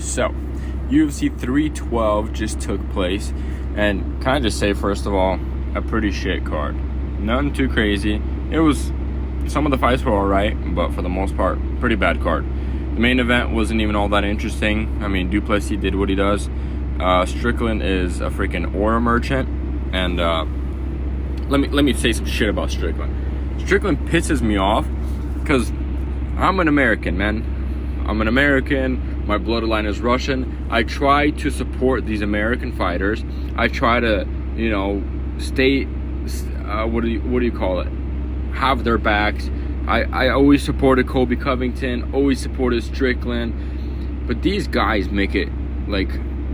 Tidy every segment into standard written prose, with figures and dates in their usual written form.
So, UFC 312 just took place, and can I just say, first of all, a pretty shit card. Nothing too crazy. It was, some of the fights were alright, but for the most part, pretty bad card. The main event wasn't even all that interesting. I mean, Duplessis did what he does. Strickland is a freaking aura merchant, and let me say some shit about Strickland. Strickland pisses me off because I'm an American, man. I'm an American. My bloodline is Russian. I try to support these American fighters. I try to, stay. What do you call it? Have their backs. I always supported Colby Covington. Always supported Strickland. But these guys make it like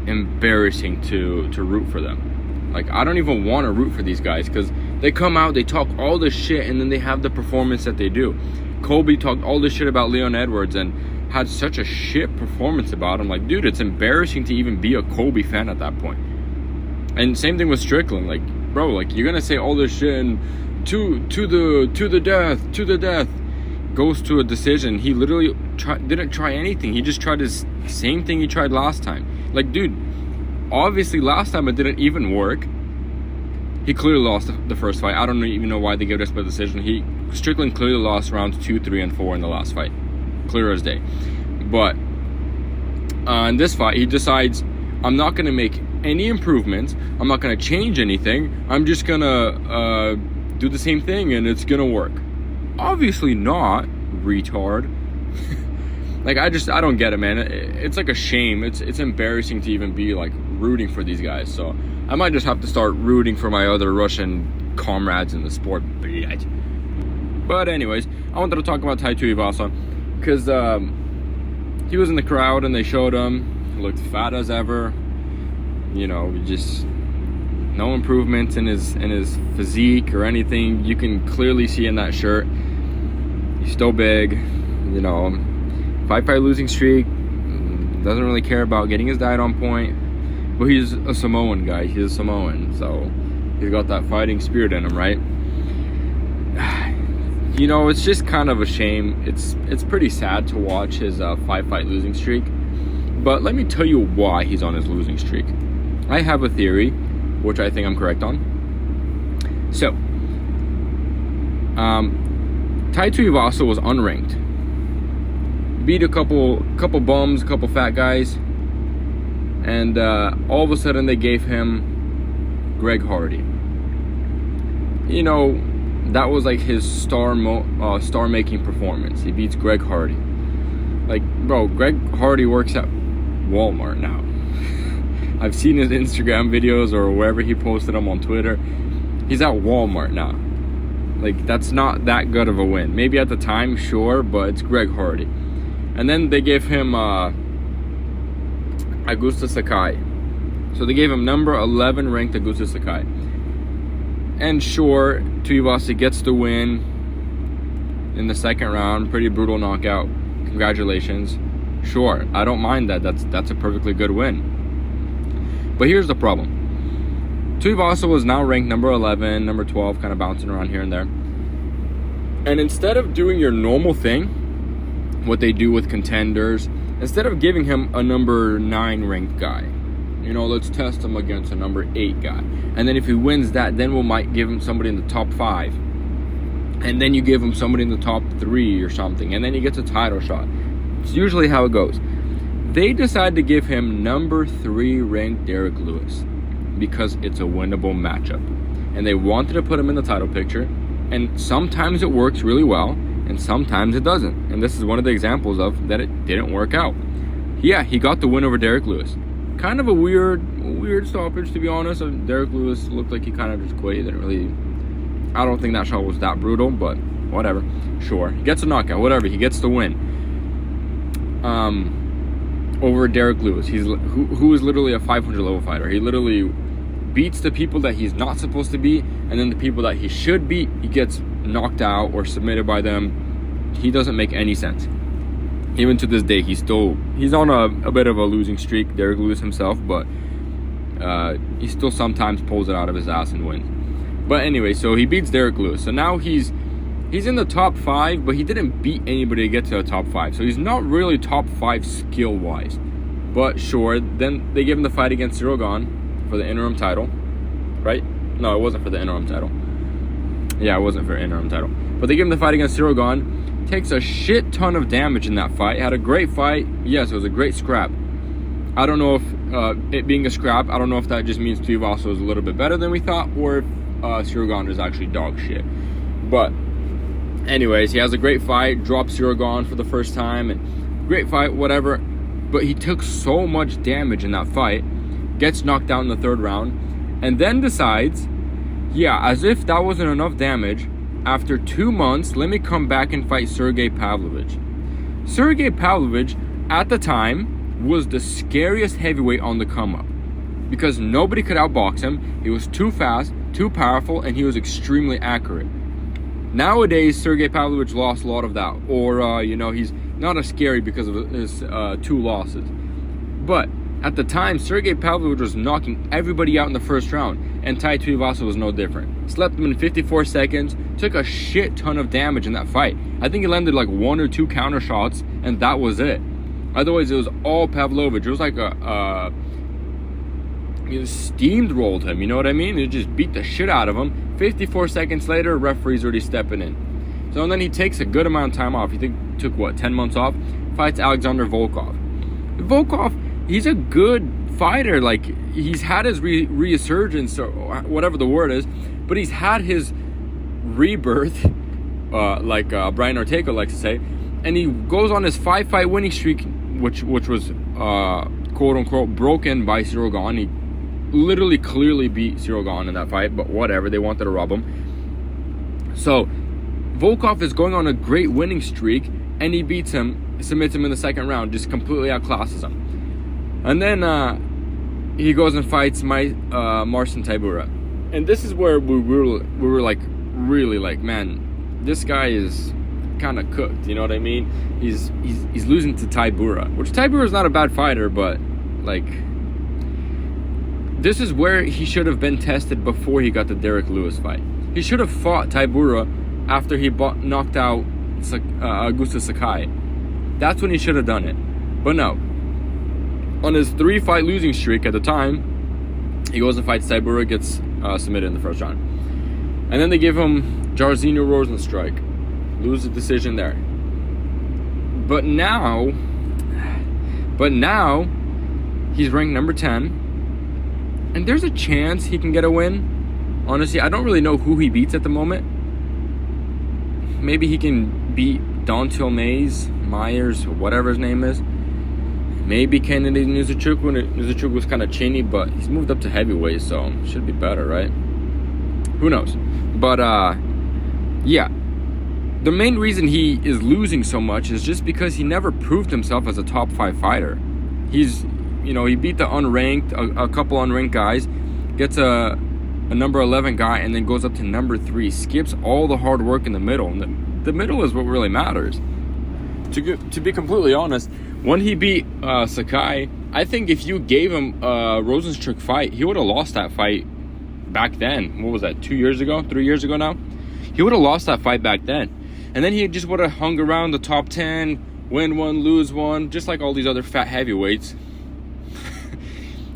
embarrassing to root for them. Like, I don't even want to root for these guys because they come out, they talk all this shit, and then they have the performance that they do. Colby talked all this shit about Leon Edwards and had such a shit performance about him. Like, dude, it's embarrassing to even be a Colby fan at that point. And same thing with Strickland. Like, bro, like, you're gonna say all this shit and to the death goes to a decision. He literally didn't try anything. He just tried his same thing he tried last time. Like, dude, obviously last time it didn't even work. He clearly lost the first fight. I don't even know why they gave it a split decision. Strickland clearly lost rounds 2, 3, and 4 in the last fight. Clear as day. But in this fight, he decides, I'm not going to make any improvements. I'm not going to change anything. I'm just going to do the same thing and it's going to work. Obviously not, retard. Like, I don't get it, man. It's like a shame. It's embarrassing to even be like rooting for these guys. So I might just have to start rooting for my other Russian comrades in the sport. But anyways, I wanted to talk about Tuivasa because he was in the crowd and they showed him. He looked fat as ever. Just no improvements in his physique or anything. You can clearly see in that shirt. He's still big. 5-fight losing streak. Doesn't really care about getting his diet on point. But he's a Samoan guy. He's a Samoan, so he's got that fighting spirit in him, right? It's just kind of a shame. It's pretty sad to watch his 5-fight losing streak. But let me tell you why he's on his losing streak. I have a theory, which I think I'm correct on. So, Tuivasa was unranked. Beat a couple bums, a couple fat guys. And all of a sudden they gave him Greg Hardy. That was like his star-making performance. He beats Greg Hardy. Like, bro, Greg Hardy works at Walmart now. I've seen his Instagram videos or wherever he posted them on Twitter. He's at Walmart now. Like, that's not that good of a win. Maybe at the time, sure, but it's Greg Hardy. And then they gave him Augusto Sakai. So they gave him number 11 ranked Augusto Sakai. And sure, Tuivasa gets the win in the second round. Pretty brutal knockout. Congratulations. Sure, I don't mind that. That's a perfectly good win. But here's the problem. Tuivasa was now ranked number 11, number 12, kind of bouncing around here and there. And instead of doing your normal thing, what they do with contenders, instead of giving him a number 9 ranked guy, let's test him against a number 8 guy. And then if he wins that, then we might give him somebody in the top 5. And then you give him somebody in the top 3 or something. And then he gets a title shot. It's usually how it goes. They decide to give him number 3 ranked Derek Lewis because it's a winnable matchup. And they wanted to put him in the title picture. And sometimes it works really well, and sometimes it doesn't. And this is one of the examples of that it didn't work out. Yeah, he got the win over Derek Lewis. Kind of a weird stoppage, to be honest. Derek Lewis looked like he kind of just quit. He didn't really... I don't think that shot was that brutal, but whatever. Sure. He gets a knockout, whatever. He gets the win. Over Derek Lewis, who is literally a 500 level fighter. He literally beats the people that he's not supposed to beat, and then the people that he should beat, he gets knocked out or submitted by them. He doesn't make any sense. Even to this day, he's on a bit of a losing streak, Derek Lewis himself, but he still sometimes pulls it out of his ass and wins. But anyway, so he beats Derek Lewis. So now he's in the top 5, but he didn't beat anybody to get to the top 5. So he's not really top 5 skill-wise. But sure, then they gave him the fight against Strickland for the interim title, right? No, it wasn't for the interim title. Yeah, it wasn't for interim title. But they gave him the fight against Strickland. Takes a shit ton of damage in that fight. Had a great fight. Yes, it was a great scrap. I don't know if it being a scrap, I don't know if that just means Tuivasa was a little bit better than we thought, or if Strickland is actually dog shit. But anyways, he has a great fight. Drops Strickland for the first time. And great fight, whatever. But he took so much damage in that fight. Gets knocked out in the third round. And then decides, yeah, as if that wasn't enough damage, after 2 months, let me come back and fight Sergey Pavlovich. Sergey Pavlovich, at the time, was the scariest heavyweight on the come-up. Because nobody could outbox him. He was too fast, too powerful, and he was extremely accurate. Nowadays, Sergey Pavlovich lost a lot of that. Or, he's not as scary because of his 2 losses. But at the time, Sergey Pavlovich was knocking everybody out in the first round, and Tai Tuivasa was no different. Slept him in 54 seconds, took a shit ton of damage in that fight. I think he landed like 1 or 2 counter shots, and that was it. Otherwise, it was all Pavlovich. It was like he steamed rolled him, you know what I mean? He just beat the shit out of him. 54 seconds later, referee's already stepping in. So and then he takes a good amount of time off. He took 10 months off. Fights Alexander Volkov. Volkov, he's a good fighter. Like, he's had his resurgence, or whatever the word is, but he's had his rebirth, like Brian Ortega likes to say, and he goes on his 5-fight winning streak, which was quote unquote broken by Strickland. He literally clearly beat Strickland in that fight, but whatever, they wanted to rob him. So Volkov is going on a great winning streak, and he beats him, submits him in the second round, just completely outclasses him. And then he goes and fights Marcin Tybura. And this is where we were like, really like, man, this guy is kind of cooked, you know what I mean? He's losing to Tybura, which Tybura is not a bad fighter, but like, this is where he should have been tested before he got the Derek Lewis fight. He should have fought Tybura after he knocked out Augusto Sakai. That's when he should have done it. But no. On his 3-fight losing streak at the time, he goes and fights Tybura, gets submitted in the first round. And then they give him Jairzinho Rozenstruik. Lose the decision there. But now he's ranked number 10. And there's a chance he can get a win. Honestly, I don't really know who he beats at the moment. Maybe he can beat Dontil Myers, or whatever his name is. Maybe Kennedy Nzechukwu. Nzechukwu was kind of chinny, but he's moved up to heavyweight, so should be better, right? Who knows? But, yeah. The main reason he is losing so much is just because he never proved himself as a top 5 fighter. He beat the unranked, a couple unranked guys, gets a number 11 guy, and then goes up to number 3, skips all the hard work in the middle. And the middle is what really matters. To be completely honest, when he beat Sakai, I think if you gave him a Rozenstruik fight, he would have lost that fight back then. What was that, 2 years ago? 3 years ago now? He would have lost that fight back then. And then he just would have hung around the top 10, win one, lose one, just like all these other fat heavyweights.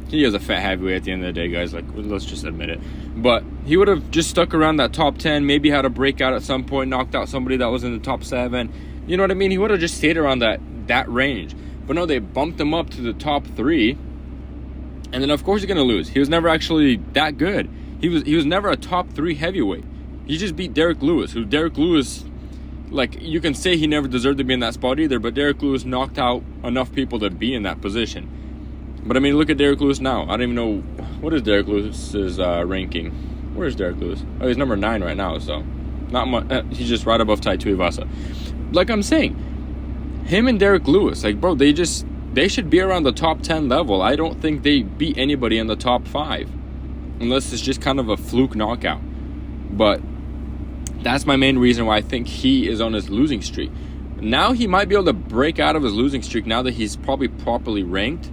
He is a fat heavyweight at the end of the day, guys. Like, let's just admit it. But he would have just stuck around that top 10, maybe had a breakout at some point, knocked out somebody that was in the top 7. You know what I mean? He would have just stayed around that range. But no, they bumped him up to the top 3. And then, of course, he's going to lose. He was never actually that good. He was never a top 3 heavyweight. He just beat Derek Lewis, who Derek Lewis, like, you can say he never deserved to be in that spot either, but Derek Lewis knocked out enough people to be in that position. But, I mean, look at Derek Lewis now. I don't even know, what is Derek Lewis's ranking? Where is Derek Lewis? Oh, he's number 9 right now, so not much. He's just right above Tai Tuivasa. Like I'm saying, him and Derek Lewis, like, bro, they should be around the top 10 level. I don't think they beat anybody in the top 5, unless it's just kind of a fluke knockout. But that's my main reason why I think he is on his losing streak. Now he might be able to break out of his losing streak now that he's probably properly ranked.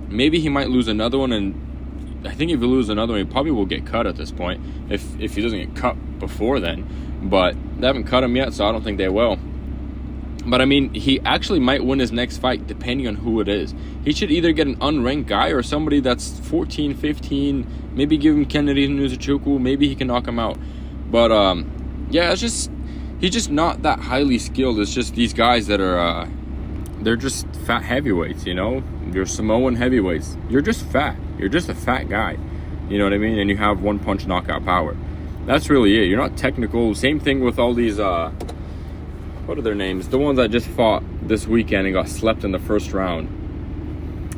Maybe he might lose another one, and I think if he loses another one, he probably will get cut at this point, if he doesn't get cut before then. But they haven't cut him yet, so I don't think they will. But I mean, he actually might win his next fight depending on who it is. He should either get an unranked guy or somebody that's 14, 15, maybe give him Kennedy Nzechukwu, maybe he can knock him out. But yeah, it's just, he's just not that highly skilled. It's just these guys that are, they're just fat heavyweights, you know? You're Samoan heavyweights. You're just fat. You're just a fat guy. You know what I mean? And you have one punch knockout power. That's really it. You're not technical. Same thing with all these, what are their names? The ones that just fought this weekend and got slept in the first round.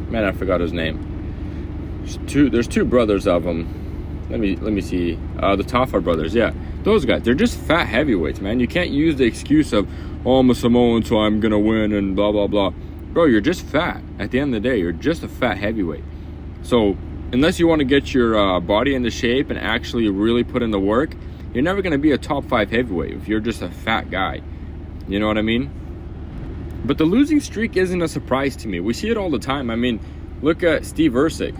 Man, I forgot his name. There's two brothers of them. Let me see. The Tafar brothers, yeah. Those guys, they're just fat heavyweights, man. You can't use the excuse of, oh, I'm a Samoan, so I'm going to win and blah, blah, blah. Bro, you're just fat. At the end of the day, you're just a fat heavyweight. So unless you want to get your body into shape and actually really put in the work, you're never going to be a top 5 heavyweight if you're just a fat guy. You know what I mean? But the losing streak isn't a surprise to me. We see it all the time. I mean, look at Steve Ercik.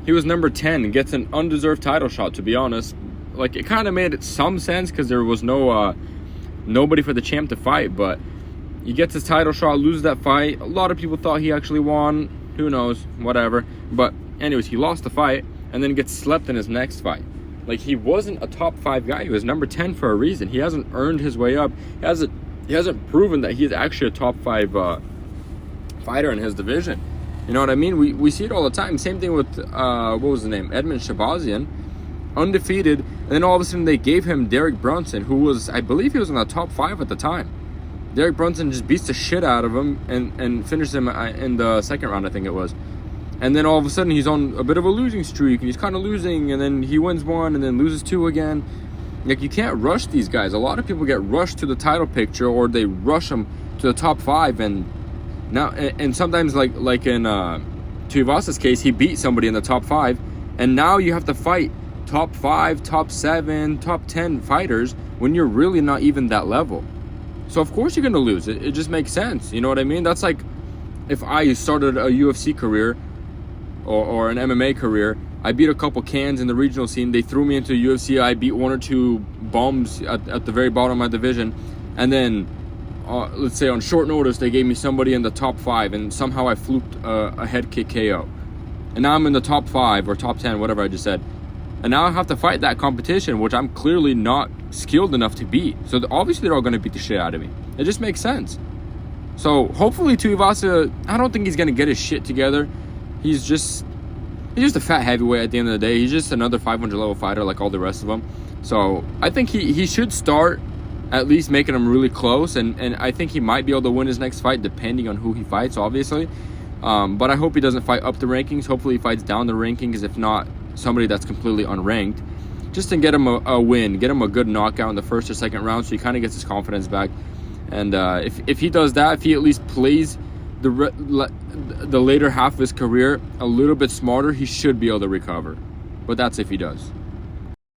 He was number 10 and gets an undeserved title shot, to be honest. Like, it kind of made some sense because there was nobody for the champ to fight. But he gets his title shot, loses that fight. A lot of people thought he actually won. Who knows? Whatever. But anyways, he lost the fight and then gets slept in his next fight. Like, he wasn't a top 5 guy. He was number 10 for a reason. He hasn't earned his way up. He hasn't proven that he's actually a top 5 fighter in his division. You know what I mean? We see it all the time. Same thing with, what was his name? Edmund Shabazian. Undefeated. And then all of a sudden they gave him Derek Brunson, who was, I believe he was in the top 5 at the time. Derek Brunson just beats the shit out of him and finishes him in the second round, I think it was. And then all of a sudden he's on a bit of a losing streak. And he's kind of losing. And then he wins 1 and then loses 2 again. Like, you can't rush these guys. A lot of people get rushed to the title picture, or they rush them to the top 5, and sometimes like in Tuivasa's case, he beat somebody in the top 5, and now you have to fight top 5, top 7, top 10 fighters when you're really not even that level. So of course you're gonna lose. It just makes sense. You know what I mean? That's like if I started a UFC career or an MMA career. I beat a couple cans in the regional scene. They threw me into UFC. I beat 1 or 2 bums at the very bottom of my division. And then, let's say on short notice, they gave me somebody in the top 5. And somehow I fluked a head kick KO. And now I'm in the top 5 or top 10, whatever I just said. And now I have to fight that competition, which I'm clearly not skilled enough to beat. So obviously they're all going to beat the shit out of me. It just makes sense. So hopefully Tuivasa, I don't think he's going to get his shit together. He's just a fat heavyweight at the end of the day. He's just another 500 level fighter like all the rest of them. So I think he should start at least making him really close. And I think he might be able to win his next fight depending on who he fights, obviously. But I hope he doesn't fight up the rankings. Hopefully he fights down the rankings, if not somebody that's completely unranked. Just to get him a win, get him a good knockout in the first or second round so he kind of gets his confidence back. And if he does that, if he at least plays the later half of his career a little bit smarter, he should be able to recover. But that's if he does.